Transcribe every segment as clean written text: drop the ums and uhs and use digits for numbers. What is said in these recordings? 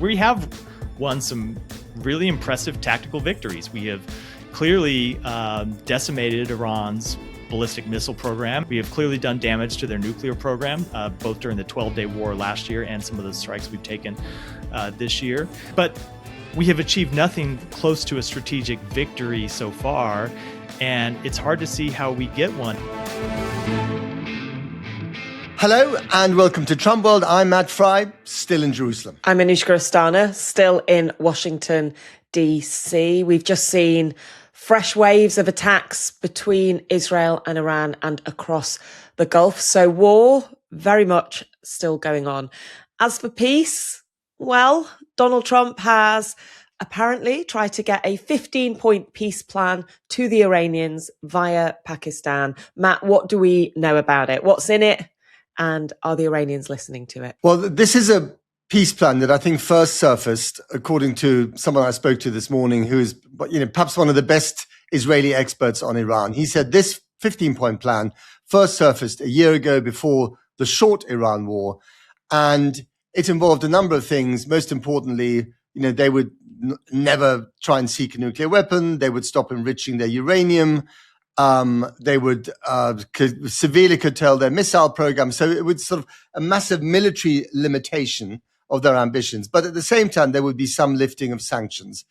We have won some really impressive tactical victories. We have clearly decimated Iran's ballistic missile program. We have clearly done damage to their nuclear program, both during the 12-day war last year and some of the strikes we've taken this year. But we have achieved nothing close to a strategic victory so far, and it's hard to see how we get one. Hello and welcome to TrumpWorld. I'm Matt Frei, still in Jerusalem. I'm Anushka Asthana, still in Washington, D.C. We've just seen fresh waves of attacks between Israel and Iran and across the Gulf. So war, very much still going on. As for peace, well, Donald Trump has apparently tried to get a 15-point peace plan to the Iranians via Pakistan. Matt, what do we know about it? What's in it? And are the Iranians listening to it? Well, this is a peace plan that I think first surfaced, according to someone I spoke to this morning, who is, perhaps one of the best Israeli experts on Iran. He said this 15-point plan first surfaced a year ago before the short Iran war. And it involved a number of things. Most importantly, they would never try and seek a nuclear weapon. They would stop enriching their uranium. They would severely curtail their missile program. So it would sort of a massive military limitation of their ambitions. But at the same time, there would be some lifting of sanctions.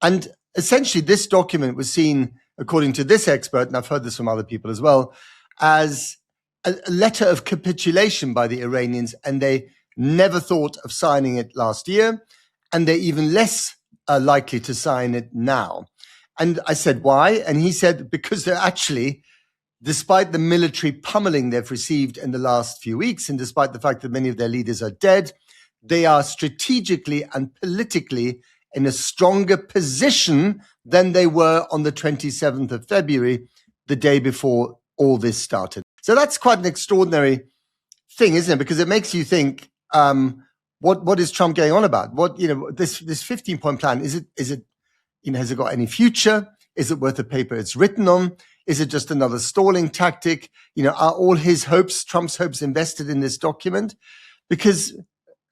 And essentially, this document was seen, according to this expert, and I've heard this from other people as well, as a letter of capitulation by the Iranians. And they never thought of signing it last year. And they're even less likely to sign it now. And I said, why? And he said, because they're actually, despite the military pummeling they've received in the last few weeks, and despite the fact that many of their leaders are dead, they are strategically and politically in a stronger position than they were on the 27th of February, the day before all this started. So that's quite an extraordinary thing, isn't it? Because it makes you think, what is Trump going on about? This 15-point plan, is it, has it got any future? Is it worth the paper it's written on? Is it just another stalling tactic? Are all his hopes, Trump's hopes, invested in this document? Because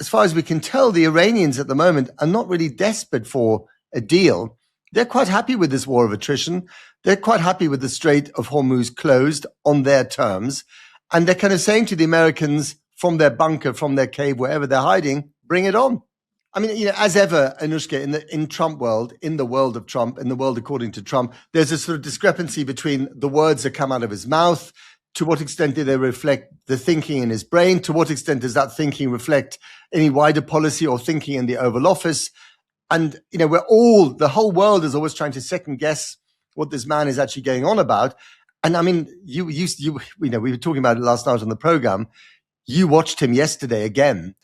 as far as we can tell, the Iranians at the moment are not really desperate for a deal. They're quite happy with this war of attrition. They're quite happy with the Strait of Hormuz closed on their terms. And they're kind of saying to the Americans from their bunker, from their cave, wherever they're hiding, bring it on. I mean, as ever, Anushka, in Trump world, in the world of Trump, in the world according to Trump, there's a sort of discrepancy between the words that come out of his mouth. To what extent do they reflect the thinking in his brain? To what extent does that thinking reflect any wider policy or thinking in the Oval Office? And, the whole world is always trying to second guess what this man is actually going on about. And I mean, we were talking about it last night on the program. You watched him yesterday again.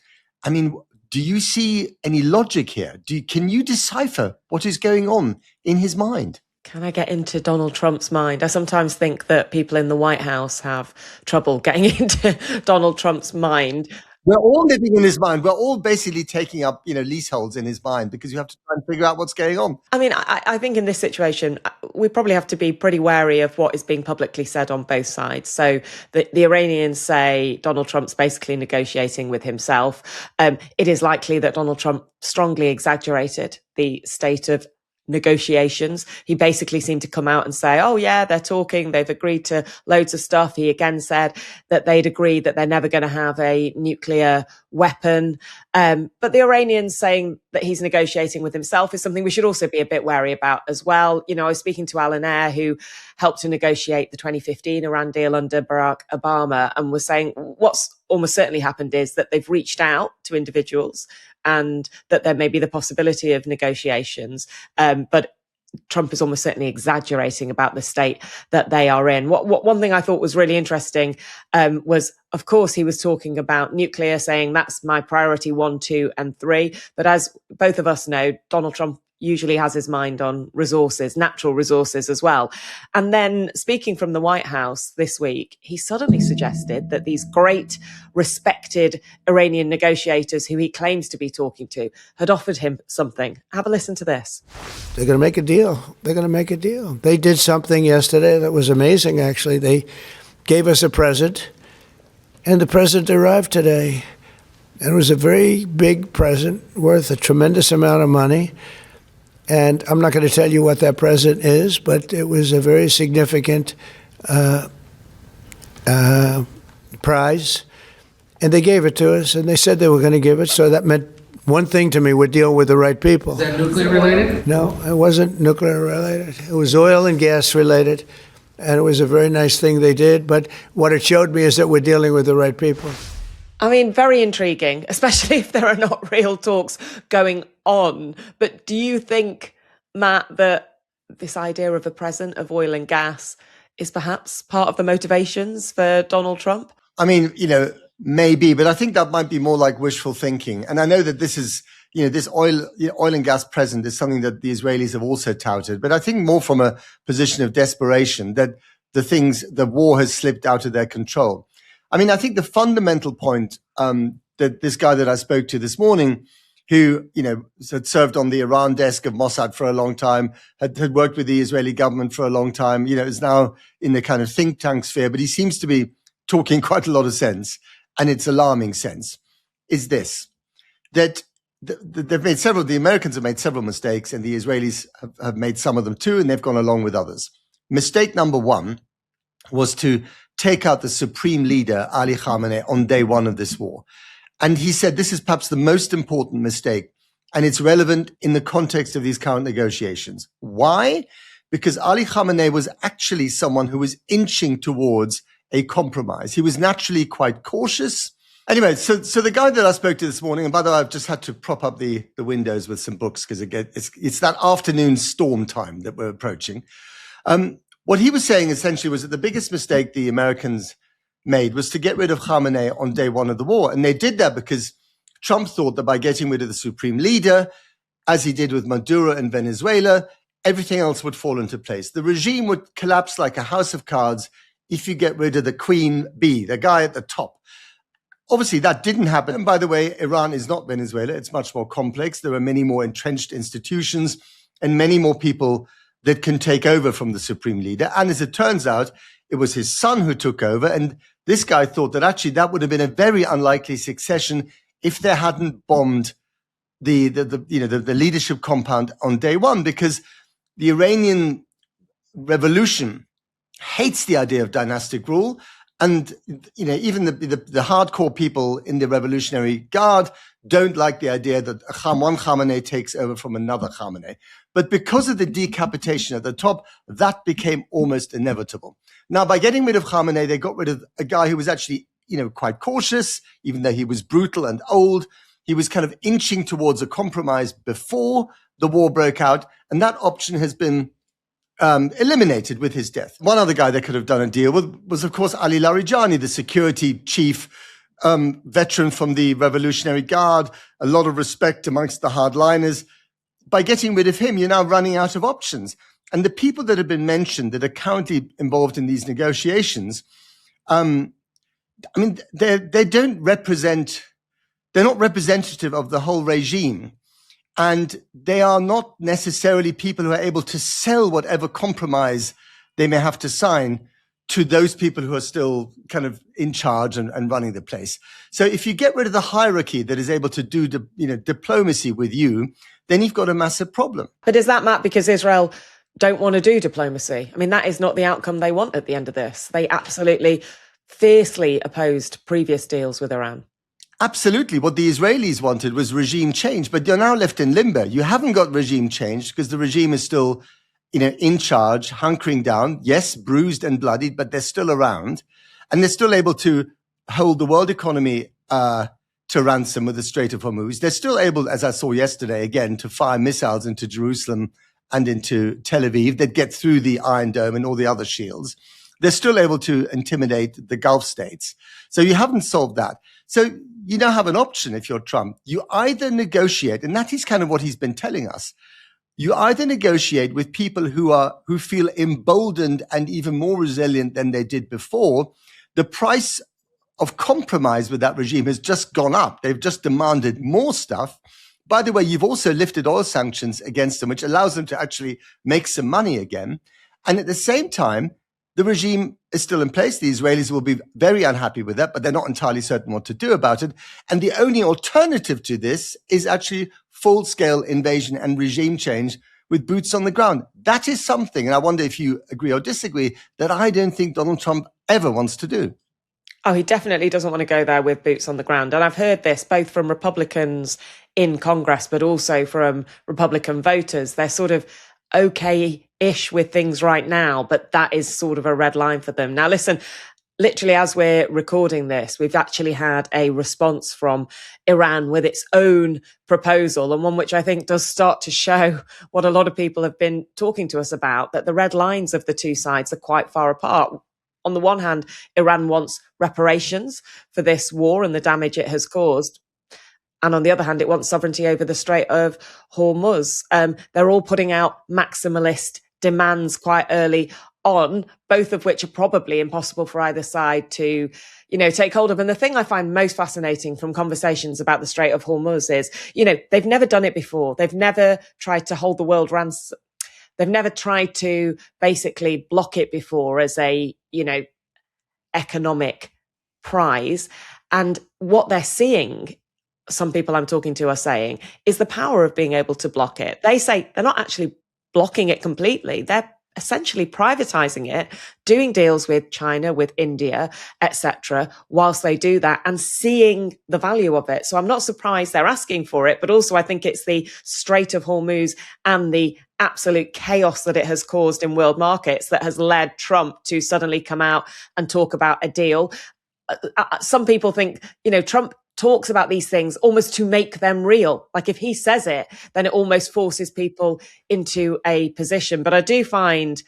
I mean, do you see any logic here? Can you decipher what is going on in his mind? Can I get into Donald Trump's mind? I sometimes think that people in the White House have trouble getting into Donald Trump's mind. We're all living in his mind. We're all basically taking up, leaseholds in his mind because you have to try and figure out what's going on. I mean, I think in this situation, we probably have to be pretty wary of what is being publicly said on both sides. So the Iranians say Donald Trump's basically negotiating with himself. It is likely that Donald Trump strongly exaggerated the state of negotiations. He basically seemed to come out and say, oh yeah, they're talking, they've agreed to loads of stuff. He again said that they'd agreed that they're never going to have a nuclear weapon. But the Iranians saying that he's negotiating with himself is something we should also be a bit wary about as well. I was speaking to Alan Ayer, who helped to negotiate the 2015 Iran deal under Barack Obama, and was saying what's almost certainly happened is that they've reached out to individuals and that there may be the possibility of negotiations. But Trump is almost certainly exaggerating about the state that they are in. One thing I thought was really interesting was, of course, he was talking about nuclear, saying that's my priority 1, 2, and 3. But as both of us know, Donald Trump usually has his mind on resources, natural resources as well. And then speaking from the White House this week, he suddenly suggested that these great respected Iranian negotiators who he claims to be talking to had offered him something. Have a listen to this. They're going to make a deal. They're going to make a deal. They did something yesterday that was amazing, actually. They gave us a present, and the present arrived today. And it was a very big present worth a tremendous amount of money. And I'm not going to tell you what that present is, but it was a very significant prize. And they gave it to us, and they said they were going to give it. So that meant one thing to me: we're dealing with the right people. Is that nuclear related? No, it wasn't nuclear related. It was oil and gas related. And it was a very nice thing they did. But what it showed me is that we're dealing with the right people. I mean, very intriguing, especially if there are not real talks going on. But do you think, Matt, that this idea of a present of oil and gas is perhaps part of the motivations for Donald Trump? I mean, maybe, but I think that might be more like wishful thinking. And I know that this is, this oil and gas present is something that the Israelis have also touted, but I think more from a position of desperation that the war has slipped out of their control. I mean, I think the fundamental point that this guy that I spoke to this morning, who, had served on the Iran desk of Mossad for a long time, had worked with the Israeli government for a long time, is now in the kind of think tank sphere, but he seems to be talking quite a lot of sense, and it's alarming sense, is this, that the Americans have made several mistakes, and the Israelis have made some of them too, and they've gone along with others. Mistake number one was to take out the supreme leader, Ali Khamenei, on day one of this war. And he said this is perhaps the most important mistake, and it's relevant in the context of these current negotiations. Why? Because Ali Khamenei was actually someone who was inching towards a compromise. He was naturally quite cautious. Anyway, so the guy that I spoke to this morning, and by the way, I've just had to prop up the windows with some books because it's that afternoon storm time that we're approaching. What he was saying essentially was that the biggest mistake the Americans made was to get rid of Khamenei on day one of the war. And they did that because Trump thought that by getting rid of the supreme leader, as he did with Maduro in Venezuela, everything else would fall into place. The regime would collapse like a house of cards if you get rid of the queen bee, the guy at the top. Obviously, that didn't happen. And by the way, Iran is not Venezuela. It's much more complex. There are many more entrenched institutions and many more people that can take over from the supreme leader. And as it turns out, it was his son who took over. And this guy thought that actually that would have been a very unlikely succession if they hadn't bombed the leadership compound on day one, because the Iranian revolution hates the idea of dynastic rule. And, even the hardcore people in the Revolutionary Guard don't like the idea that one Khamenei takes over from another Khamenei. But because of the decapitation at the top, that became almost inevitable. Now, by getting rid of Khamenei, they got rid of a guy who was actually, quite cautious, even though he was brutal and old. He was kind of inching towards a compromise before the war broke out. And that option has been eliminated with his death. One other guy they could have done a deal with was, of course, Ali Larijani, the security chief, veteran from the Revolutionary Guard, a lot of respect amongst the hardliners. By getting rid of him, you're now running out of options. And the people that have been mentioned that are currently involved in these negotiations, they don't represent, they're not representative of the whole regime. And they are not necessarily people who are able to sell whatever compromise they may have to sign to those people who are still kind of in charge and running the place. So if you get rid of the hierarchy that is able to do diplomacy with you, then you've got a massive problem. But is that, Matt, because Israel don't want to do diplomacy? I mean, that is not the outcome they want at the end of this. They absolutely fiercely opposed previous deals with Iran. Absolutely. What the Israelis wanted was regime change, but you're now left in limbo. You haven't got regime change because the regime is still, in charge, hunkering down. Yes, bruised and bloodied, but they're still around. And they're still able to hold the world economy to ransom with the Strait of Hormuz. They're still able, as I saw yesterday, again, to fire missiles into Jerusalem and into Tel Aviv that get through the Iron Dome and all the other shields. They're still able to intimidate the Gulf states. So you haven't solved that. So you now have an option if you're Trump. You either negotiate, and that is kind of what he's been telling us. You either negotiate with people who feel emboldened and even more resilient than they did before. The price of compromise with that regime has just gone up. They've just demanded more stuff. By the way, you've also lifted oil sanctions against them, which allows them to actually make some money again. And at the same time, the regime is still in place. The Israelis will be very unhappy with that, but they're not entirely certain what to do about it. And the only alternative to this is actually full-scale invasion and regime change with boots on the ground. That is something, and I wonder if you agree or disagree, that I don't think Donald Trump ever wants to do. Oh, he definitely doesn't want to go there with boots on the ground. And I've heard this both from Republicans in Congress, but also from Republican voters. They're sort of okay-ish with things right now, but that is sort of a red line for them. Now, listen, literally as we're recording this, we've actually had a response from Iran with its own proposal, and one which I think does start to show what a lot of people have been talking to us about, that the red lines of the two sides are quite far apart. On the one hand, Iran wants reparations for this war and the damage it has caused. And on the other hand, it wants sovereignty over the Strait of Hormuz. They're all putting out maximalist demands quite early on, both of which are probably impossible for either side to, take hold of. And the thing I find most fascinating from conversations about the Strait of Hormuz is, they've never done it before. They've never tried to hold the world ransom. They've never tried to basically block it before as a, economic prize. And what they're seeing, some people I'm talking to are saying, is the power of being able to block it. They say they're not actually blocking it completely. They're essentially privatizing it, doing deals with China, with India, etc., whilst they do that and seeing the value of it. So I'm not surprised they're asking for it, but also I think it's the Strait of Hormuz and the absolute chaos that it has caused in world markets that has led Trump to suddenly come out and talk about a deal. Some people think, Trump talks about these things almost to make them real. Like if he says it, then it almost forces people into a position. But I do find,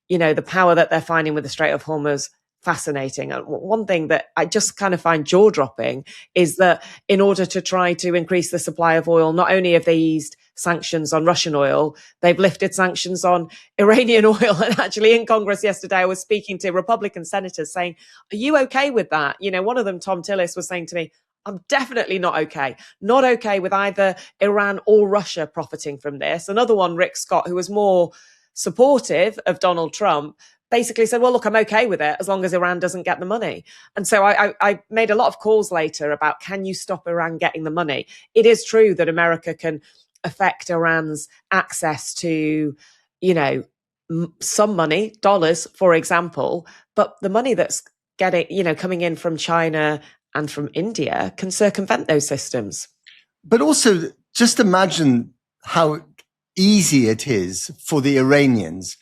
the power that they're finding with the Strait of Hormuz fascinating. And one thing that I just kind of find jaw-dropping is that in order to try to increase the supply of oil, not only have they eased sanctions on Russian oil, they've lifted sanctions on Iranian oil. And actually in Congress yesterday, I was speaking to Republican senators saying, are you okay with that? One of them, Tom Tillis, was saying to me, I'm definitely not okay. Not okay with either Iran or Russia profiting from this. Another one, Rick Scott, who was more supportive of Donald Trump, basically said, well, look, I'm okay with it as long as Iran doesn't get the money. And so I made a lot of calls later about, can you stop Iran getting the money? It is true that America can affect Iran's access to, some money, dollars, for example, but the money that's coming in from China and from India can circumvent those systems. But also, just imagine how easy it is for the Iranians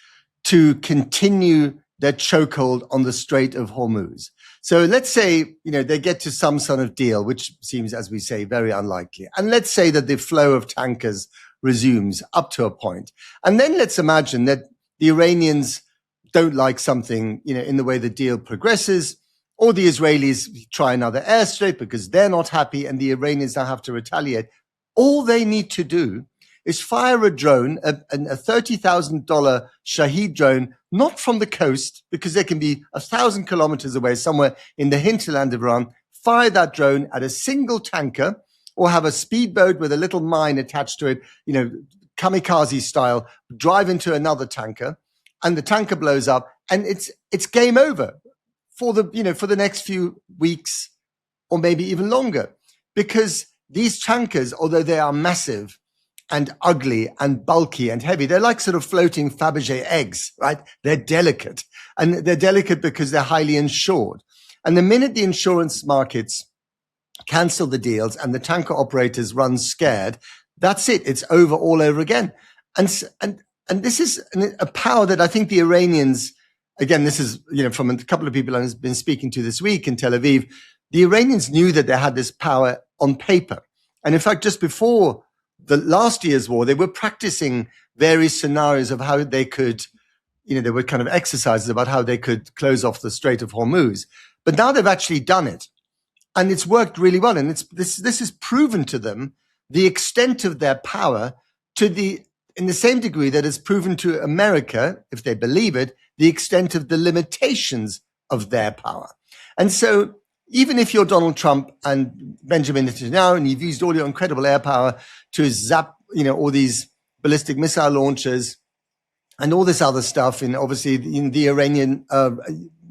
to continue their chokehold on the Strait of Hormuz. So let's say, they get to some sort of deal, which seems, as we say, very unlikely. And let's say that the flow of tankers resumes up to a point. And then let's imagine that the Iranians don't like something, in the way the deal progresses, or the Israelis try another airstrip because they're not happy and the Iranians now have to retaliate. All they need to do is fire a drone, a $30,000 Shahed drone, not from the coast, because they can be 1,000 kilometers away, somewhere in the hinterland of Iran, fire that drone at a single tanker, or have a speedboat with a little mine attached to it, kamikaze style, drive into another tanker, and the tanker blows up, and it's game over for the next few weeks, or maybe even longer, because these tankers, although they are massive and ugly and bulky and heavy, they're like sort of floating Fabergé eggs, right? They're delicate, and they're delicate because they're highly insured. And the minute the insurance markets cancel the deals and the tanker operators run scared, that's it. It's over all over again. And this is a power that I think the Iranians, again, this is, from a couple of people I've been speaking to this week in Tel Aviv, the Iranians knew that they had this power on paper. And in fact, just before the last year's war, they were practicing various scenarios of how they could, there were kind of exercises about how they could close off the Strait of Hormuz. But now they've actually done it. And it's worked really well. And this has proven to them the extent of their power in the same degree that it's proven to America, if they believe it, the extent of the limitations of their power. And so even if you're Donald Trump and Benjamin Netanyahu, and you've used all your incredible air power to zap, all these ballistic missile launchers and all this other stuff in obviously in the Iranian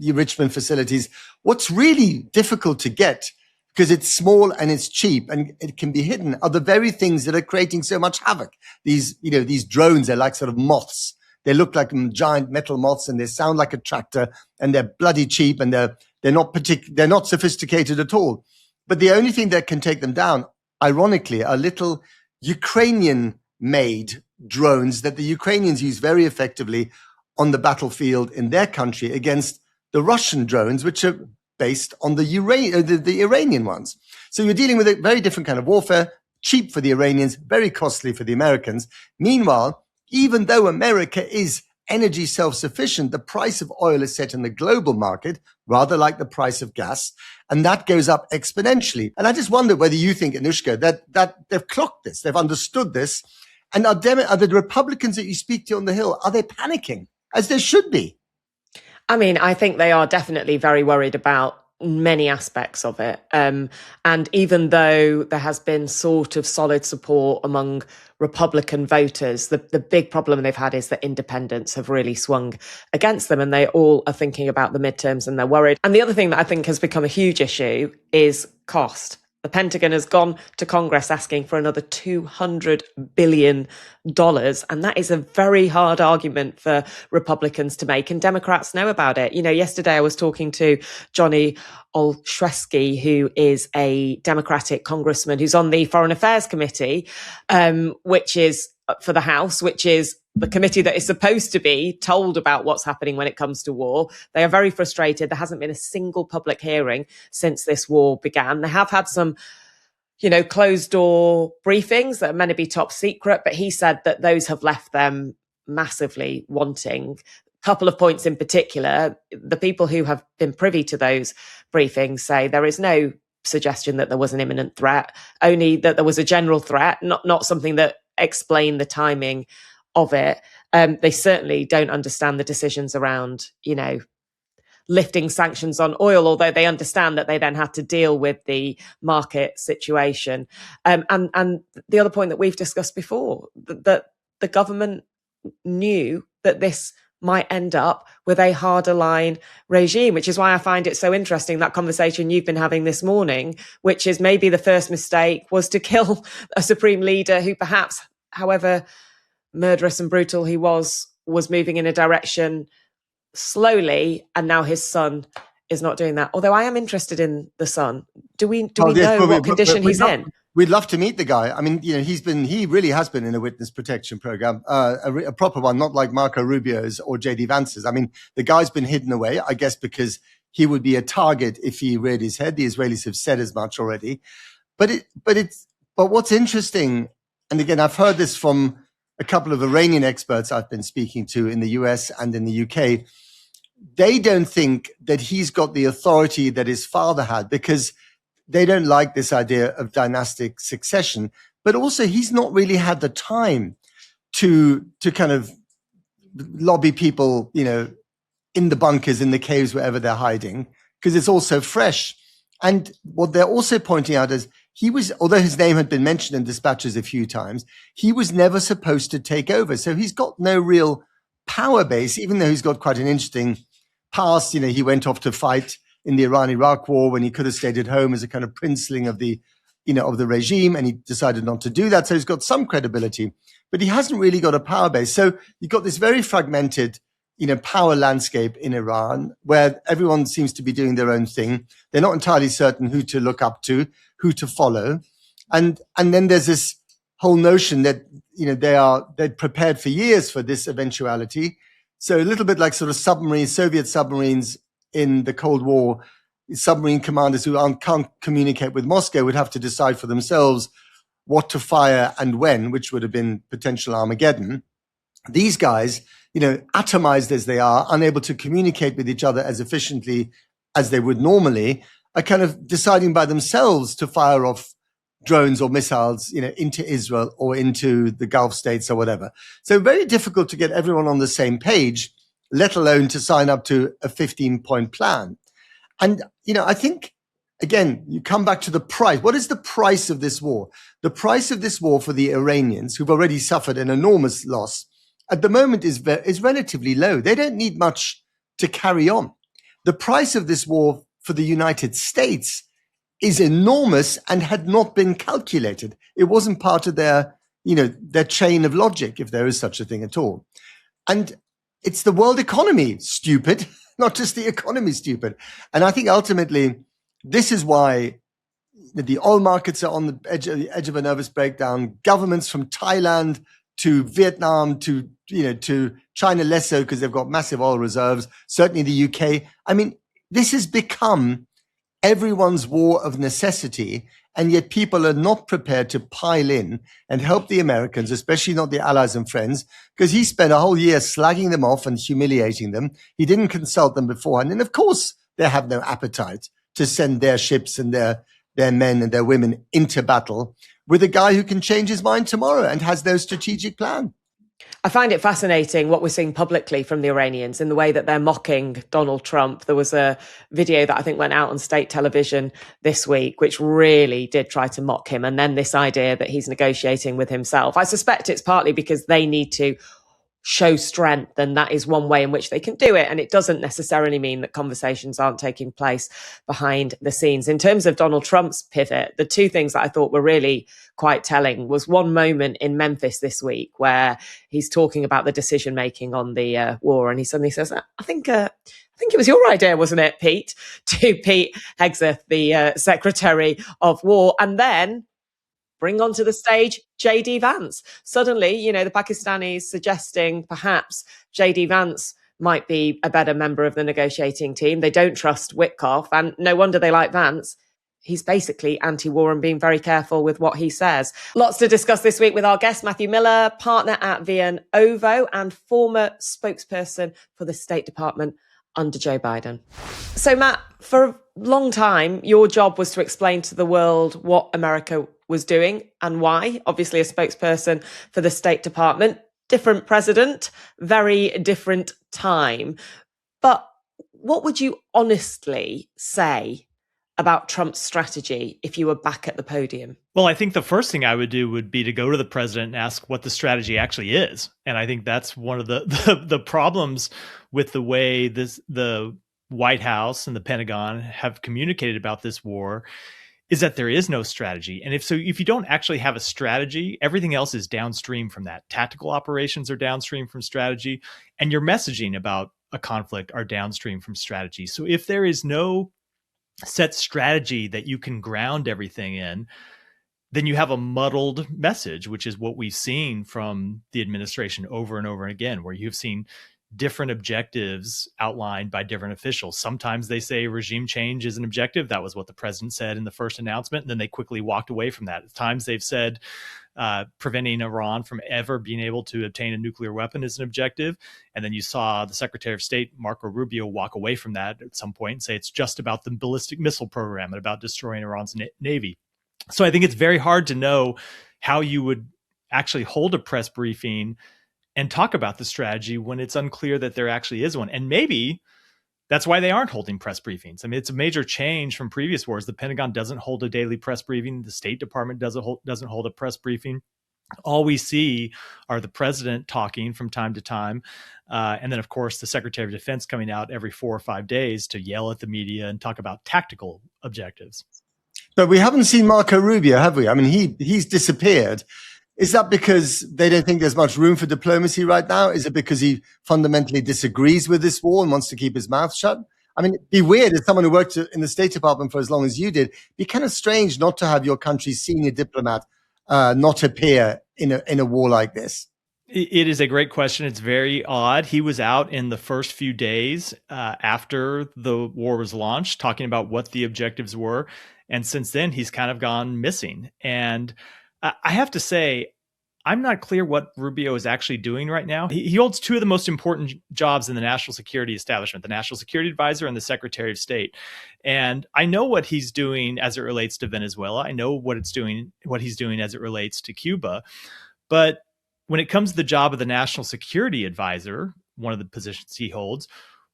enrichment facilities. What's really difficult to get, because it's small and it's cheap and it can be hidden, are the very things that are creating so much havoc. These drones, they're like sort of moths. They look like giant metal moths and they sound like a tractor and they're bloody cheap and they're not sophisticated at all. But the only thing that can take them down, ironically, are little Ukrainian-made drones that the Ukrainians use very effectively on the battlefield in their country against the Russian drones, which are based on the Iranian ones. So you're dealing with a very different kind of warfare, cheap for the Iranians, very costly for the Americans. Meanwhile, even though America is energy self-sufficient, the price of oil is set in the global market, rather like the price of gas, and that goes up exponentially. And I just wonder whether you think, Anushka, that they've clocked this, they've understood this, and are the Republicans that you speak to on the Hill, are they panicking, as they should be? I mean, I think they are definitely very worried about many aspects of it. And even though there has been sort of solid support among Republican voters, the big problem they've had is that independents have really swung against them, and they all are thinking about the midterms and they're worried. And the other thing that I think has become a huge issue is cost. The Pentagon has gone to Congress asking for another $200 billion. And that is a very hard argument for Republicans to make. And Democrats know about it. You know, yesterday I was talking to Johnny Olszewski, who is a Democratic congressman who's on the Foreign Affairs Committee, which is for the House, which is the committee that is supposed to be told about what's happening when it comes to war. They are very frustrated. There hasn't been a single public hearing since this war began. They have had some, closed door briefings that are meant to be top secret, but he said that those have left them massively wanting. A couple of points in particular, the people who have been privy to those briefings say there is no suggestion that there was an imminent threat, only that there was a general threat, not something that explained the timing of it. They certainly don't understand the decisions around, lifting sanctions on oil, although they understand that they then had to deal with the market situation. And the other point that we've discussed before, that the government knew that this might end up with a harder line regime, which is why I find it so interesting, that conversation you've been having this morning, which is maybe the first mistake was to kill a supreme leader who perhaps, however murderous and brutal he was moving in a direction slowly, and now his son is not doing that. Although I am interested in the son. Do we know what condition he's in? We'd love to meet the guy. I mean, he really has been in a witness protection program, a proper one, not like Marco Rubio's or JD Vance's. I mean, the guy's been hidden away, I guess, because he would be a target if he reared his head. The Israelis have said as much already. But what's interesting, and again, I've heard this from a couple of Iranian experts I've been speaking to in the US and in the UK, they don't think that he's got the authority that his father had, because they don't like this idea of dynastic succession. But also, he's not really had the time to kind of lobby people, in the bunkers, in the caves, wherever they're hiding, because it's all so fresh. And what they're also pointing out is although his name had been mentioned in dispatches a few times, he was never supposed to take over. So he's got no real power base, even though he's got quite an interesting past. He went off to fight in the Iran-Iraq war when he could have stayed at home as a kind of princeling of the regime, and he decided not to do that. So he's got some credibility, but he hasn't really got a power base. So you've got this very fragmented power landscape in Iran, where everyone seems to be doing their own thing. They're not entirely certain who to look up to, who to follow. And then there's this whole notion that, they're prepared for years for this eventuality. So a little bit like sort of Soviet submarines in the Cold War, submarine commanders who can't communicate with Moscow would have to decide for themselves what to fire and when, which would have been potential Armageddon. These guys, atomized as they are, unable to communicate with each other as efficiently as they would normally, are kind of deciding by themselves to fire off drones or missiles, into Israel or into the Gulf states or whatever. So very difficult to get everyone on the same page, let alone to sign up to a 15-point plan. And, I think, again, you come back to the price. What is the price of this war? The price of this war for the Iranians, who've already suffered an enormous loss, at the moment is relatively low. They don't need much to carry on. The price of this war for the United States is enormous and had not been calculated. It wasn't part of their chain of logic, if there is such a thing at all. And it's the world economy, stupid, not just the economy, stupid. And I think ultimately, this is why the oil markets are on the edge of a nervous breakdown. Governments from Thailand to Vietnam to China less so because they've got massive oil reserves. Certainly the UK. I mean, this has become everyone's war of necessity, and yet people are not prepared to pile in and help the Americans, especially not the allies and friends, because he spent a whole year slagging them off and humiliating them. He didn't consult them beforehand. And of course, they have no appetite to send their ships and their men and their women into battle with a guy who can change his mind tomorrow and has no strategic plan. I find it fascinating what we're seeing publicly from the Iranians in the way that they're mocking Donald Trump. There was a video that I think went out on state television this week, which really did try to mock him. And then this idea that he's negotiating with himself. I suspect it's partly because they need to show strength, and that is one way in which they can do it. And it doesn't necessarily mean that conversations aren't taking place behind the scenes. In terms of Donald Trump's pivot, the two things that I thought were really quite telling was one moment in Memphis this week where he's talking about the decision making on the war, and he suddenly says, I think it was your idea, wasn't it, Pete, to Pete Hegseth, the Secretary of War, and then bring onto the stage JD Vance. Suddenly, the Pakistanis suggesting perhaps JD Vance might be a better member of the negotiating team. They don't trust Witkoff, and no wonder they like Vance. He's basically anti-war and being very careful with what he says. Lots to discuss this week with our guest, Matthew Miller, partner at VN OVO and former spokesperson for the State Department under Joe Biden. So, Matt, for a long time, your job was to explain to the world what America was doing and why. Obviously, a spokesperson for the State Department, different president, very different time. But what would you honestly say about Trump's strategy if you were back at the podium? Well, I think the first thing I would do would be to go to the president and ask what the strategy actually is. And I think that's one of the problems with the way the White House and the Pentagon have communicated about this war is that there is no strategy. And if you don't actually have a strategy, everything else is downstream from that. Tactical operations are downstream from strategy, and your messaging about a conflict are downstream from strategy. So if there is no set strategy that you can ground everything in, then you have a muddled message, which is what we've seen from the administration over and over and again, where you've seen different objectives outlined by different officials. Sometimes they say regime change is an objective. That was what the president said in the first announcement. And then they quickly walked away from that. At times they've said preventing Iran from ever being able to obtain a nuclear weapon is an objective. And then you saw the Secretary of State, Marco Rubio, walk away from that at some point and say it's just about the ballistic missile program and about destroying Iran's navy. So I think it's very hard to know how you would actually hold a press briefing and talk about the strategy when it's unclear that there actually is one. And maybe that's why they aren't holding press briefings. I mean, it's a major change from previous wars. The Pentagon doesn't hold a daily press briefing. The State Department doesn't hold a press briefing. All we see are the president talking from time to time. And then, of course, the Secretary of Defense coming out every 4 or 5 days to yell at the media and talk about tactical objectives. But we haven't seen Marco Rubio, have we? I mean, he's disappeared. Is that because they don't think there's much room for diplomacy right now? Is it because he fundamentally disagrees with this war and wants to keep his mouth shut? I mean, it'd be weird as someone who worked in the State Department for as long as you did. It'd be kind of strange not to have your country's senior diplomat not appear in a war like this. It is a great question. It's very odd. He was out in the first few days after the war was launched, talking about what the objectives were. And since then, he's kind of gone missing. And I have to say, I'm not clear what Rubio is actually doing right now. He holds two of the most important jobs in the national security establishment, the National Security Advisor and the Secretary of State. And I know what he's doing as it relates to Venezuela. I know what he's doing as it relates to Cuba. But when it comes to the job of the National Security Advisor, one of the positions he holds,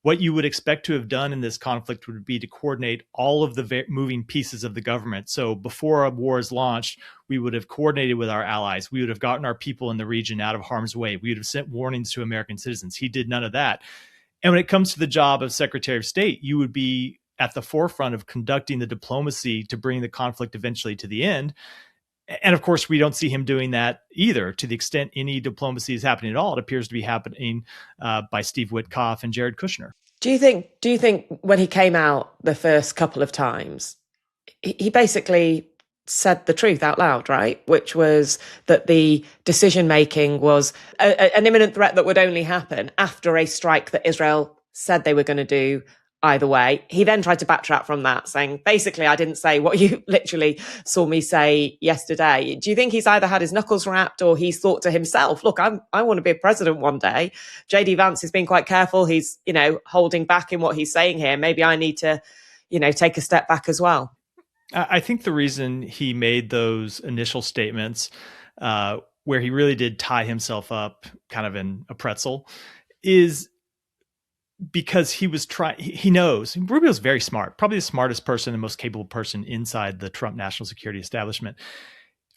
what you would expect to have done in this conflict would be to coordinate all of the moving pieces of the government. So before a war is launched, we would have coordinated with our allies. We would have gotten our people in the region out of harm's way. We would have sent warnings to American citizens. He did none of that. And when it comes to the job of Secretary of State, you would be at the forefront of conducting the diplomacy to bring the conflict eventually to the end. And of course, we don't see him doing that either. To the extent any diplomacy is happening at all, it appears to be happening by Steve Witkoff and Jared Kushner. Do you think when he came out the first couple of times, he basically said the truth out loud, right? Which was that the decision making was an imminent threat that would only happen after a strike that Israel said they were going to do either way. He then tried to backtrack from that, saying, basically, I didn't say what you literally saw me say yesterday. Do you think he's either had his knuckles wrapped or he's thought to himself, look, I want to be a president one day. JD Vance has been quite careful. He's, holding back in what he's saying here. Maybe I need to, take a step back as well. I think the reason he made those initial statements where he really did tie himself up kind of in a pretzel is because he knows Rubio's very smart, probably the smartest person and most capable person inside the Trump national security establishment.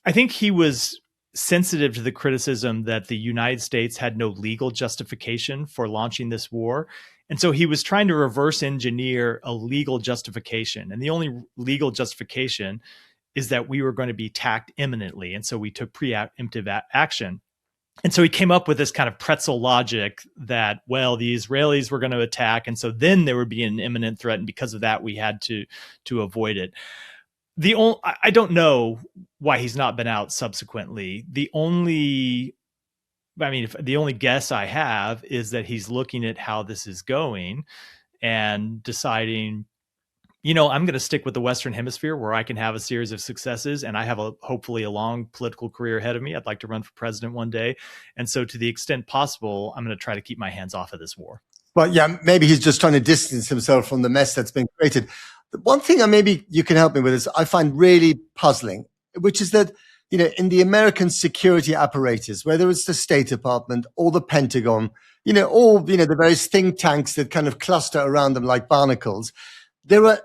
I think he was sensitive to the criticism that the United States had no legal justification for launching this war. And so he was trying to reverse engineer a legal justification. And the only legal justification is that we were going to be attacked imminently. And so we took preemptive action. And so he came up with this kind of pretzel logic that, well, the Israelis were going to attack. And so then there would be an imminent threat. And because of that, we had to avoid it. I don't know why he's not been out subsequently. The only guess I have is that he's looking at how this is going and deciding, I'm going to stick with the Western Hemisphere where I can have a series of successes and I have hopefully a long political career ahead of me. I'd like to run for president one day. And so to the extent possible, I'm going to try to keep my hands off of this war. Well, yeah, maybe he's just trying to distance himself from the mess that's been created. The one thing maybe you can help me with is I find really puzzling, which is that, in the American security apparatus, whether it's the State Department or the Pentagon, all, the various think tanks that kind of cluster around them like barnacles, there are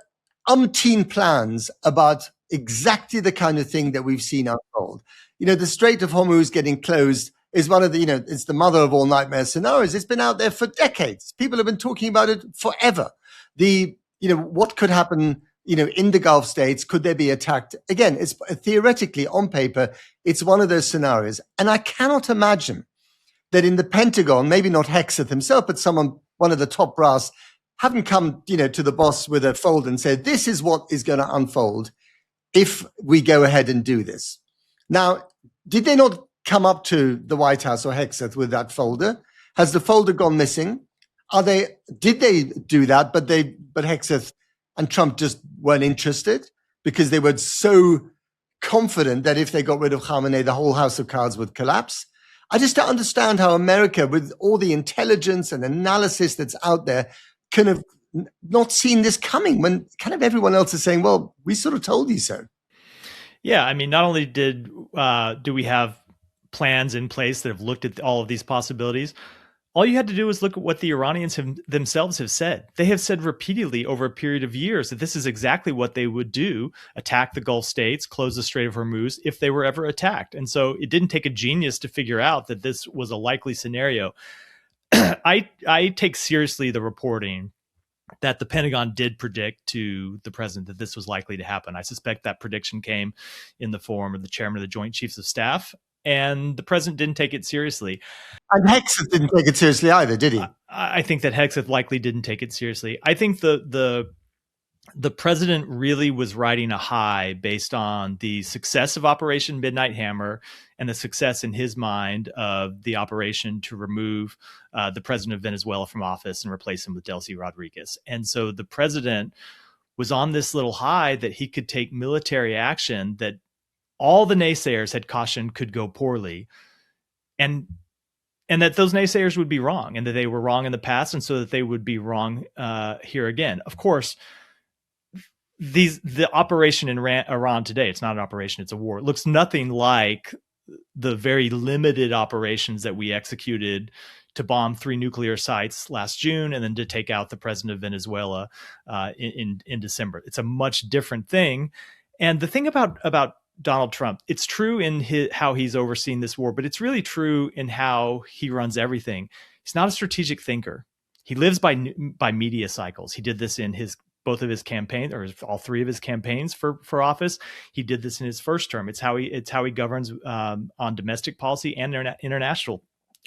umpteen plans about exactly the kind of thing that we've seen unfold. The Strait of Hormuz getting closed is one of the, it's the mother of all nightmare scenarios. It's been out there for decades. People have been talking about it forever. What could happen, in the Gulf states? Could they be attacked? Again, it's theoretically on paper, it's one of those scenarios. And I cannot imagine that in the Pentagon, maybe not Hegseth himself, but one of the top brass haven't come, to the boss with a fold and said, this is what is going to unfold if we go ahead and do this. Now, did they not come up to the White House or Hegseth with that folder? Has the folder gone missing? Did they do that? But Hegseth and Trump just weren't interested because they were so confident that if they got rid of Khamenei, the whole house of cards would collapse. I just don't understand how America, with all the intelligence and analysis that's out there, kind of not seen this coming when kind of everyone else is saying, well, we sort of told you so. Yeah. I mean, not only do we have plans in place that have looked at all of these possibilities, all you had to do was look at what the Iranians themselves have said. They have said repeatedly over a period of years that this is exactly what they would do: attack the Gulf states, close the Strait of Hormuz if they were ever attacked. And so it didn't take a genius to figure out that this was a likely scenario. I take seriously the reporting that the Pentagon did predict to the president that this was likely to happen. I suspect that prediction came in the form of the chairman of the Joint Chiefs of Staff, and the president didn't take it seriously. And Hegseth didn't take it seriously either, did he? I think that Hegseth likely didn't take it seriously. I think the president really was riding a high based on the success of Operation Midnight Hammer and the success in his mind of the operation to remove the president of Venezuela from office and replace him with Delcy Rodriguez. And so the president was on this little high that he could take military action that all the naysayers had cautioned could go poorly, and that those naysayers would be wrong, and that they were wrong in the past, and so that they would be wrong here again. Of course, the operation in Iran today, it's not an operation, it's a war. It looks nothing like the very limited operations that we executed to bomb 3 nuclear sites last June and then to take out the president of Venezuela in December. It's a much different thing. And the thing about Donald Trump, it's true in how he's overseen this war, but it's really true in how he runs everything. He's not a strategic thinker. He lives by media cycles. He did this in both of his campaigns, or all 3 of his campaigns for office. He did this in his first term. It's how he governs on domestic policy and international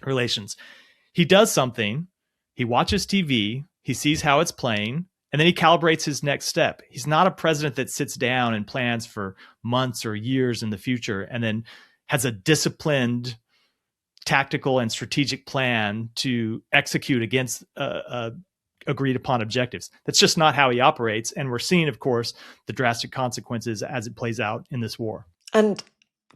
relations. He does something, he watches TV, he sees how it's playing, and then he calibrates his next step. He's not a president that sits down and plans for months or years in the future and then has a disciplined tactical and strategic plan to execute against agreed upon objectives. That's just not how he operates. And we're seeing, of course, the drastic consequences as it plays out in this war. And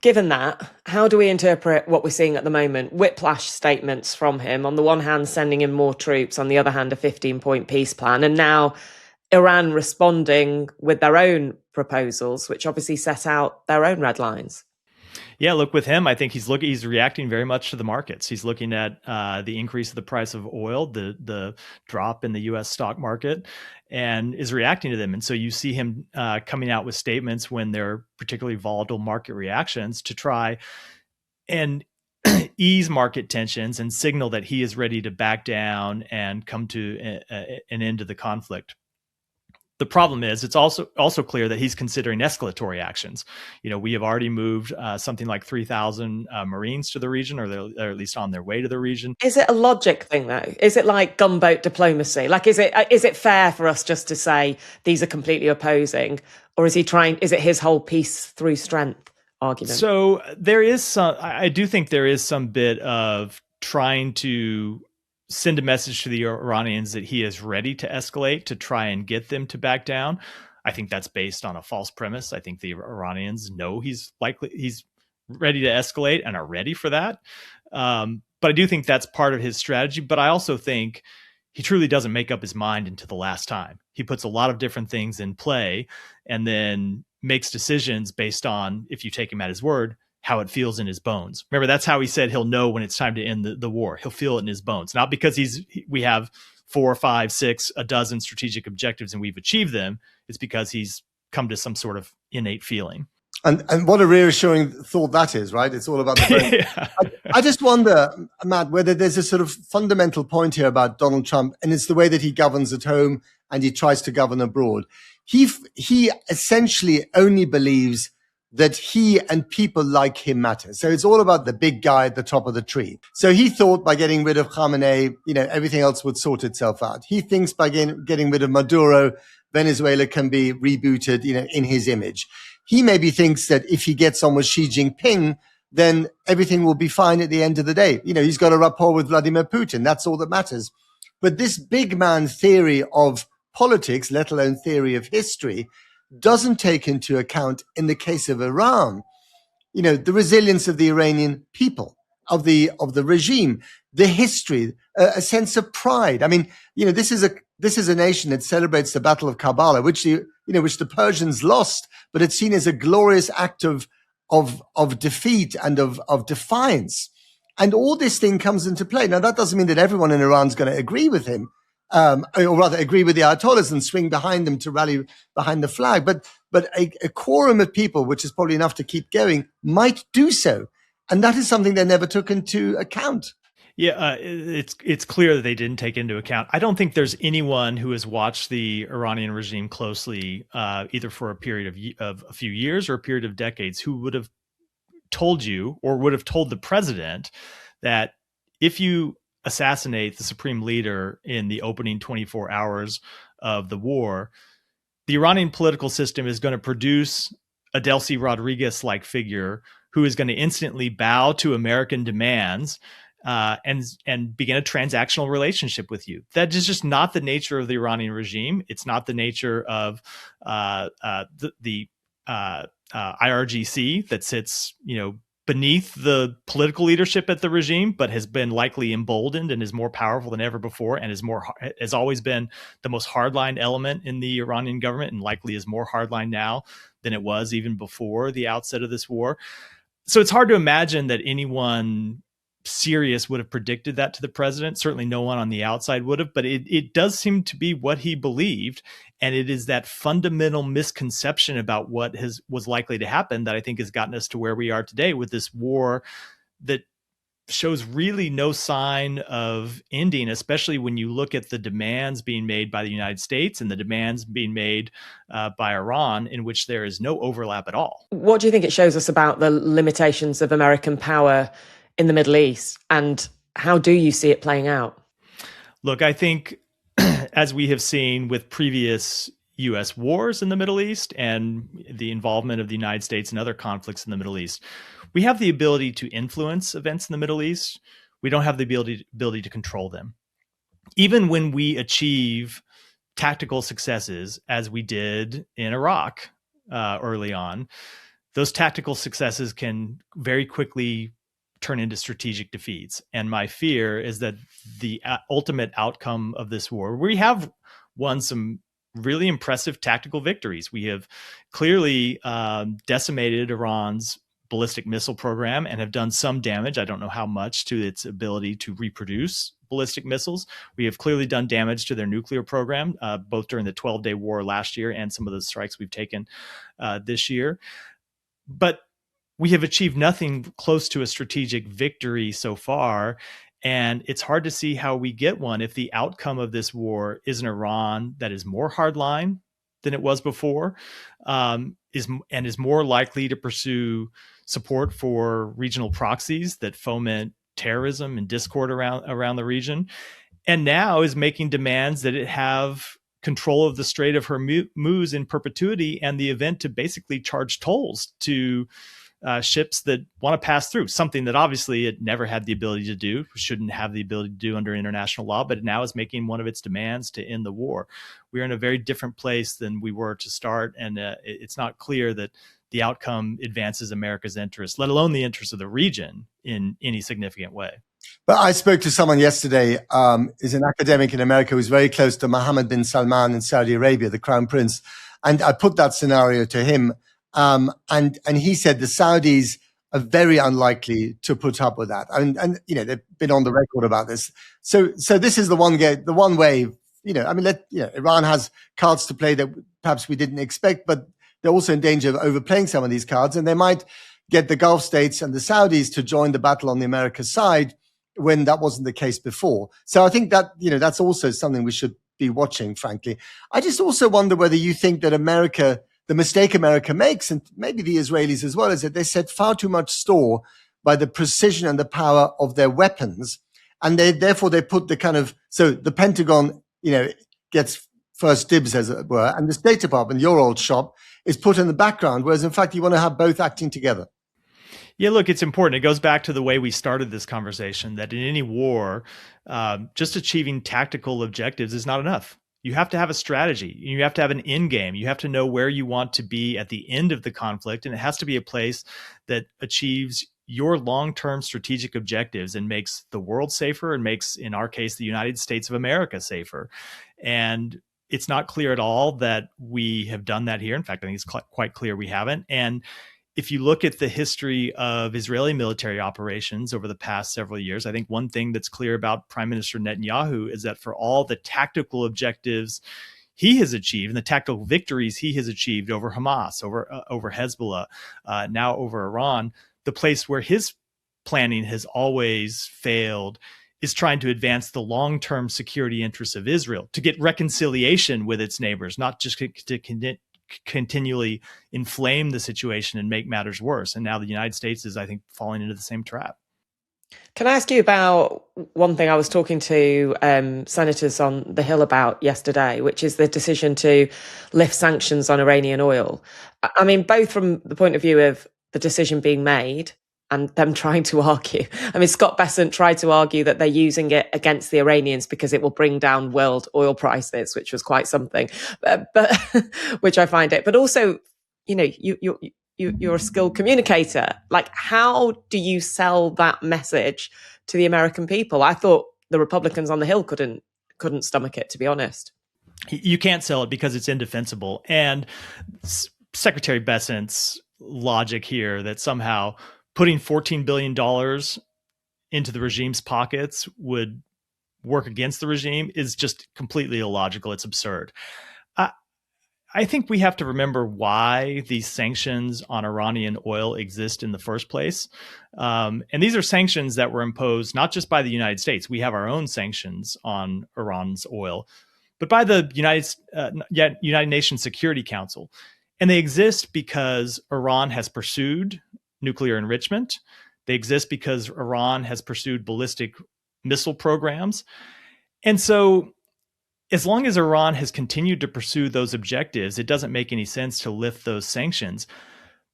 given that, how do we interpret what we're seeing at the moment? Whiplash statements from him. On the one hand, sending in more troops. On the other hand, a 15-point peace plan. And now Iran responding with their own proposals, which obviously set out their own red lines. Yeah, look, with him, I think he's reacting very much to the markets. He's looking at the increase of the price of oil, the drop in the U.S. stock market, and is reacting to them. And so you see him coming out with statements when there are particularly volatile market reactions to try and ease market tensions and signal that he is ready to back down and come to an end to the conflict. The problem is it's also clear that he's considering escalatory actions. We have already moved something like 3,000 Marines to the region, or they're at least on their way to the region. Is it a logic thing, though? Is it like gunboat diplomacy? Like, is it fair for us just to say these are completely opposing, or is it his whole peace through strength argument? So I do think there is some bit of trying to send a message to the Iranians that he is ready to escalate to try and get them to back down. I think that's based on a false premise. I think the Iranians know he's ready to escalate and are ready for that. But I do think that's part of his strategy. But I also think he truly doesn't make up his mind until the last time. He puts a lot of different things in play and then makes decisions based on, if you take him at his word, how it feels in his bones. Remember, that's how he said he'll know when it's time to end the war. He'll feel it in his bones, not because we have 4, 5, 6, a dozen strategic objectives and we've achieved them. It's because he's come to some sort of innate feeling. And what a reassuring thought that is, right? It's all about the brain. Yeah. I just wonder, Matt, whether there's a sort of fundamental point here about Donald Trump, and it's the way that he governs at home and he tries to govern abroad. He essentially only believes that he and people like him matter. So it's all about the big guy at the top of the tree. So he thought by getting rid of Khamenei, everything else would sort itself out. He thinks by getting rid of Maduro, Venezuela can be rebooted, in his image. He maybe thinks that if he gets on with Xi Jinping, then everything will be fine at the end of the day. He's got a rapport with Vladimir Putin. That's all that matters. But this big man theory of politics, let alone theory of history, doesn't take into account, in the case of Iran, the resilience of the Iranian people, of the regime, the history, a sense of pride. I mean, this is a nation that celebrates the Battle of Karbala, which the Persians lost, but it's seen as a glorious act of defeat and of defiance. And all this thing comes into play. Now, that doesn't mean that everyone in Iran's going to agree with him. Or rather agree with the Ayatollahs and swing behind them to rally behind the flag. But a quorum of people, which is probably enough to keep going, might do so. And that is something they never took into account. Yeah, it's clear that they didn't take into account. I don't think there's anyone who has watched the Iranian regime closely, either for a period of a few years or a period of decades, who would have told you or would have told the president that if you assassinate the supreme leader in the opening 24 hours of the war, the Iranian political system is going to produce a Delcy Rodriguez-like figure who is going to instantly bow to American demands and begin a transactional relationship with you. That is just not the nature of the Iranian regime. It's not the nature of the IRGC that sits, beneath the political leadership at the regime, but has been likely emboldened and is more powerful than ever before, and has always been the most hardline element in the Iranian government, and likely is more hardline now than it was even before the outset of this war. So it's hard to imagine that anyone serious would have predicted that to the president. Certainly no one on the outside would have, but it does seem to be what he believed. And it is that fundamental misconception about what was likely to happen that I think has gotten us to where we are today with this war that shows really no sign of ending, especially when you look at the demands being made by the United States and the demands being made by Iran, in which there is no overlap at all. What do you think it shows us about the limitations of American power in the Middle East, and how do you see it playing out? Look, I think as we have seen with previous U.S. wars in the Middle East and the involvement of the United States in other conflicts in the Middle East, we have the ability to influence events in the Middle East. We don't have the ability to control them. Even when we achieve tactical successes, as we did in Iraq early on, those tactical successes can very quickly turn into strategic defeats. And my fear is that the ultimate outcome of this war, we have won some really impressive tactical victories. We have clearly decimated Iran's ballistic missile program and have done some damage. I don't know how much to its ability to reproduce ballistic missiles. We have clearly done damage to their nuclear program, both during the 12-day war last year and some of the strikes we've taken this year. But we have achieved nothing close to a strategic victory so far. And it's hard to see how we get one if the outcome of this war is an Iran that is more hardline than it was before, is more likely to pursue support for regional proxies that foment terrorism and discord around the region, and now is making demands that it have control of the Strait of Hormuz in perpetuity and the event to basically charge tolls to ships that want to pass through, something that obviously it never had the ability to do, shouldn't have the ability to do under international law, but it now is making one of its demands to end the war. We're in a very different place than we were to start, and it's not clear that the outcome advances America's interests, let alone the interests of the region, in any significant way. But I spoke to someone yesterday, is an academic in America who's very close to Mohammed bin Salman in Saudi Arabia, the crown prince. And I put that scenario to him. And he said the Saudis are very unlikely to put up with that. And you know, they've been on the record about this. So this is the one way, you know, I mean, Iran has cards to play that perhaps we didn't expect, but they're also in danger of overplaying some of these cards, and they might get the Gulf states and the Saudis to join the battle on the America's side when that wasn't the case before. So I think that, you know, that's also something we should be watching, frankly. I just also wonder whether you think that the mistake America makes, and maybe the Israelis as well, is that they set far too much store by the precision and the power of their weapons. And therefore they put so the Pentagon, you know, gets first dibs, as it were, and the State Department, your old shop, is put in the background, whereas in fact you want to have both acting together. Yeah, look, it's important. It goes back to the way we started this conversation, that in any war, just achieving tactical objectives is not enough. You have to have a strategy. You have to have an end game. You have to know where you want to be at the end of the conflict, and it has to be a place that achieves your long-term strategic objectives and makes the world safer and makes, in our case, the United States of America safer. And it's not clear at all that we have done that here. In fact, I think it's quite clear we haven't. And if you look at the history of Israeli military operations over the past several years, I think one thing that's clear about Prime Minister Netanyahu is that for all the tactical objectives he has achieved and the tactical victories he has achieved over Hamas, over Hezbollah, now over Iran, the place where his planning has always failed is trying to advance the long-term security interests of Israel, to get reconciliation with its neighbors, not just to continually inflame the situation and make matters worse. And now the United States is, I think, falling into the same trap. Can I ask you about one thing I was talking to senators on the Hill about yesterday, which is the decision to lift sanctions on Iranian oil? I mean, both from the point of view of the decision being made and them trying to argue. I mean, Scott Bessent tried to argue that they're using it against the Iranians because it will bring down world oil prices, which was quite something, but which I find it. But also, you know, you're a skilled communicator. Like, how do you sell that message to the American people? I thought the Republicans on the Hill couldn't stomach it, to be honest. You can't sell it because it's indefensible. And Secretary Bessent's logic here that somehow putting $14 billion into the regime's pockets would work against the regime is just completely illogical. It's absurd. I think we have to remember why these sanctions on Iranian oil exist in the first place. And these are sanctions that were imposed not just by the United States. We have our own sanctions on Iran's oil, but by the United Nations Security Council. And they exist because Iran has pursued nuclear enrichment. They exist because Iran has pursued ballistic missile programs. And so as long as Iran has continued to pursue those objectives, it doesn't make any sense to lift those sanctions.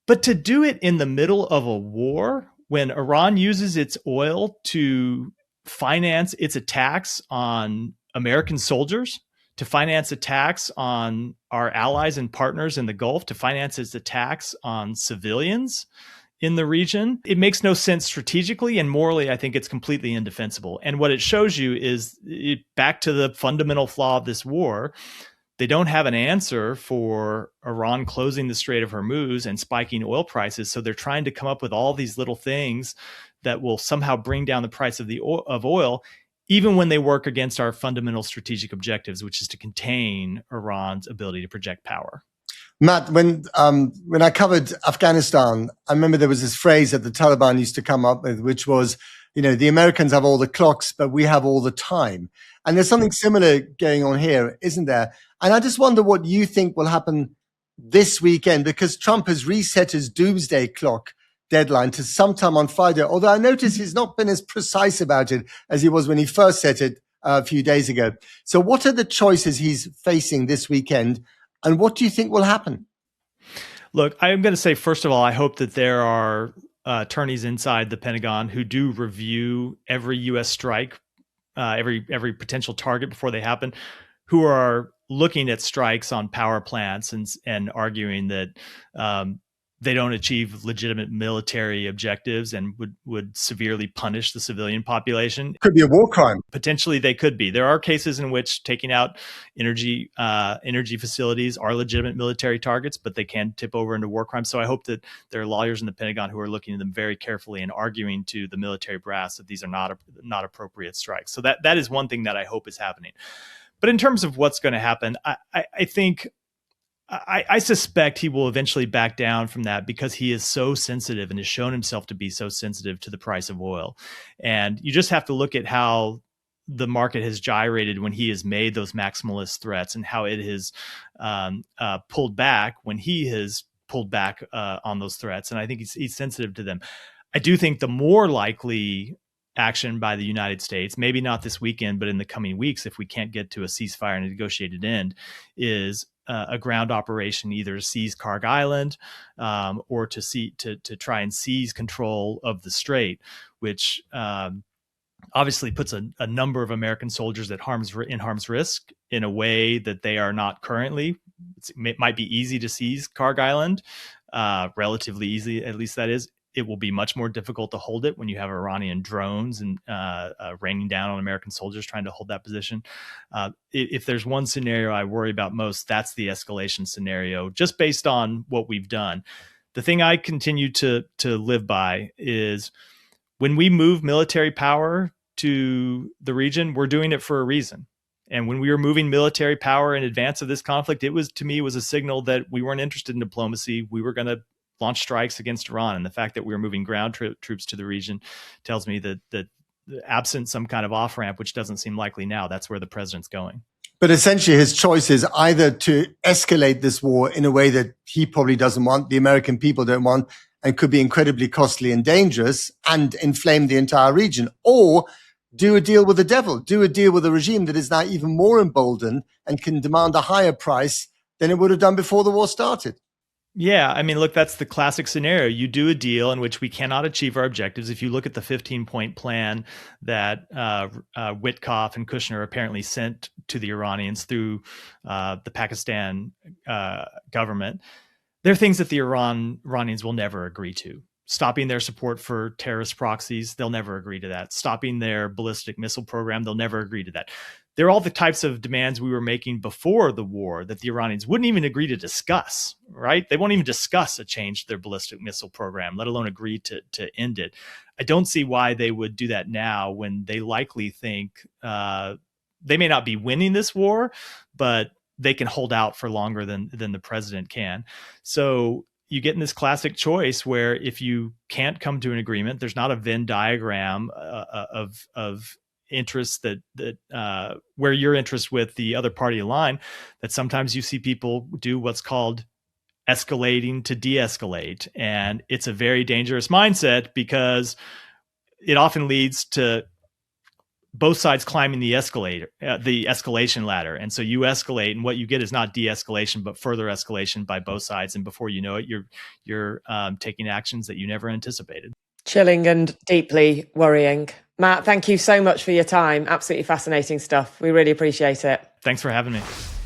But to do it in the middle of a war, when Iran uses its oil to finance its attacks on American soldiers, to finance attacks on our allies and partners in the Gulf, to finance its attacks on civilians in the region, it makes no sense strategically, and morally, I think it's completely indefensible. And what it shows you is, back to the fundamental flaw of this war, they don't have an answer for Iran closing the Strait of Hormuz and spiking oil prices. So they're trying to come up with all these little things that will somehow bring down the price of oil, even when they work against our fundamental strategic objectives, which is to contain Iran's ability to project power. Matt, when I covered Afghanistan, I remember there was this phrase that the Taliban used to come up with, which was, the Americans have all the clocks, but we have all the time. And there's something similar going on here, isn't there? And I just wonder what you think will happen this weekend, because Trump has reset his doomsday clock deadline to sometime on Friday, although I notice he's not been as precise about it as he was when he first set it a few days ago. So what are the choices he's facing this weekend? And what do you think will happen? Look, I'm going to say, first of all, I hope that there are attorneys inside the Pentagon who do review every U.S. strike, every potential target before they happen, who are looking at strikes on power plants and arguing that they don't achieve legitimate military objectives and would severely punish the civilian population. Could be a war crime. Potentially they could be. There are cases in which taking out energy facilities are legitimate military targets, but they can tip over into war crimes. So I hope that there are lawyers in the Pentagon who are looking at them very carefully and arguing to the military brass that these are not appropriate strikes. So that is one thing that I hope is happening. But in terms of what's going to happen, I think I suspect he will eventually back down from that, because he is so sensitive and has shown himself to be so sensitive to the price of oil. And you just have to look at how the market has gyrated when he has made those maximalist threats, and how it has pulled back when he has pulled back on those threats. And I think he's sensitive to them. I do think the more likely action by the United States, maybe not this weekend, but in the coming weeks, if we can't get to a ceasefire and a negotiated end, is a ground operation, either to seize Karg Island or to try and seize control of the strait, which obviously puts a number of American soldiers in harm's risk in a way that they are not currently. It might be easy to seize Karg Island, relatively easy, at least that is. It will be much more difficult to hold it when you have Iranian drones and raining down on American soldiers trying to hold that position. If there's one scenario I worry about most, that's the escalation scenario, just based on what we've done. The thing I continue to live by is, when we move military power to the region, we're doing it for a reason. And when we were moving military power in advance of this conflict, it was a signal that we weren't interested in diplomacy. We were going to launch strikes against Iran. And the fact that we were moving ground troops to the region tells me that absent some kind of off-ramp, which doesn't seem likely now, that's where the president's going. But essentially his choice is either to escalate this war in a way that he probably doesn't want, the American people don't want, and could be incredibly costly and dangerous and inflame the entire region, or do a deal with the devil, do a deal with a regime that is now even more emboldened and can demand a higher price than it would have done before the war started. Yeah, I mean, look, that's the classic scenario. You do a deal in which we cannot achieve our objectives. If you look at the 15-point plan that Witkoff and Kushner apparently sent to the Iranians through the Pakistan government, there are things that the Iranians will never agree to. stopping their support for terrorist proxies, they'll never agree to that. Stopping their ballistic missile program, they'll never agree to that. They're all the types of demands we were making before the war that the Iranians wouldn't even agree to discuss, right? They won't even discuss a change to their ballistic missile program, let alone agree to end it. I don't see why they would do that now when they likely think they may not be winning this war, but they can hold out for longer than the president can. So you get in this classic choice where if you can't come to an agreement, there's not a Venn diagram of interests that where your interest with the other party align, that sometimes you see people do what's called escalating to de-escalate. And it's a very dangerous mindset because it often leads to both sides climbing the escalation ladder. And so you escalate, and what you get is not de-escalation, but further escalation by both sides. And before you know it, you're taking actions that you never anticipated. Chilling and deeply worrying. Matt, thank you so much for your time. Absolutely fascinating stuff. We really appreciate it. Thanks for having me.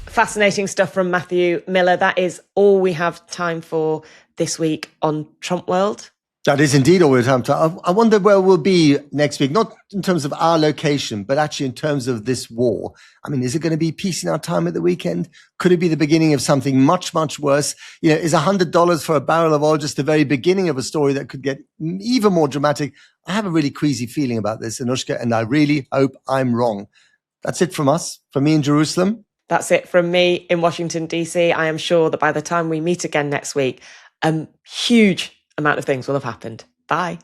Fascinating stuff from Matthew Miller. That is all we have time for this week on Trump World. That is indeed all we have time. I wonder where we'll be next week, not in terms of our location, but actually in terms of this war. I mean, is it going to be peace in our time at the weekend? Could it be the beginning of something much, much worse? You know, is $100 for a barrel of oil just the very beginning of a story that could get even more dramatic? I have a really queasy feeling about this, Anushka, and I really hope I'm wrong. That's it from us, from me in Jerusalem. That's it from me in Washington, DC. I am sure that by the time we meet again next week, huge amount of things will have happened. Bye.